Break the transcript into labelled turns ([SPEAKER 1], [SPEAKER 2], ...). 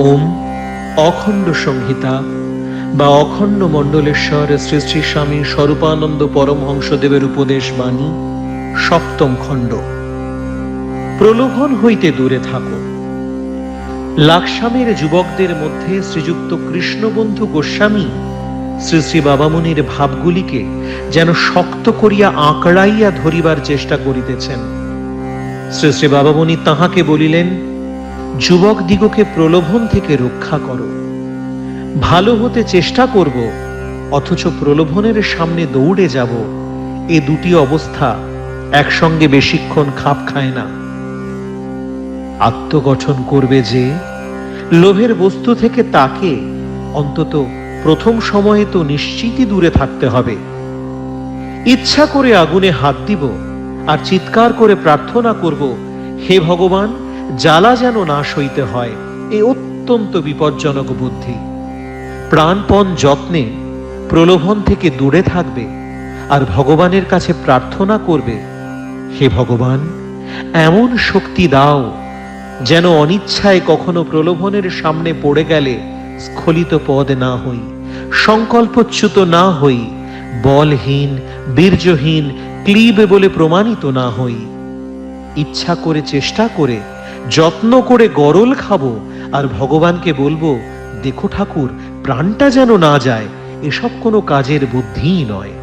[SPEAKER 1] ওম অখণ্ড সংহিতা বা অখণ্ড মণ্ডলেশ্বর শ্রী শ্রী স্বামী স্বরূপানন্দ পরমহংসদেবের উপদেশ বাণী, সপ্তম খণ্ড। প্রলোভন হইতে দূরে থাকো। লাকসামের যুবকদের মধ্যে শ্রীযুক্ত কৃষ্ণবন্ধু গোস্বামী শ্রী শ্রী বাবামুনির ভাবগুলিকে যেন শক্ত করিয়া আঁকড়াইয়া ধরিবার চেষ্টা করিতেছেন। শ্রী শ্রী বাবামুনি তাহাকে বলিলেন, যুবক দিগকে প্রলোভন থেকে রক্ষা করো। ভালো হতে চেষ্টা করব, অথচ প্রলোভনের সামনে দৌড়ে যাব, এ দুটি অবস্থা একসঙ্গে বেশিক্ষণ খাপ খায় না। আত্মগঠন করবে যে, লোভের বস্তু থেকে তাকে অন্তত প্রথম সময়ে তো নিশ্চিতই দূরে থাকতে হবে। ইচ্ছা করে আগুনে হাত দিব আর চিৎকার করে প্রার্থনা করব, হে ভগবান, জ্বালা যেন না সইতে হয়, এ অত্যন্ত বিপজ্জনক বুদ্ধি। প্রাণপণ যত্নে প্রলোভন থেকে দূরে থাকবে আর ভগবানের কাছে প্রার্থনা করবে, হে ভগবান, এমন শক্তি দাও যেন অনিচ্ছায় কখনো প্রলোভনের সামনে পড়ে গেলে স্খলিত পদ না হই, সংকল্পচ্যুত না হই, বলহীন বীর্যহীন ক্লীবে বলে প্রমাণিত না হই। ইচ্ছা করে চেষ্টা করে যত্ন করে গরল খাবো আর ভগবানকে বলবো, দেখো ঠাকুর, প্রাণটা যেন না যায়, এসব কোনো কাজের বুদ্ধিই নয়।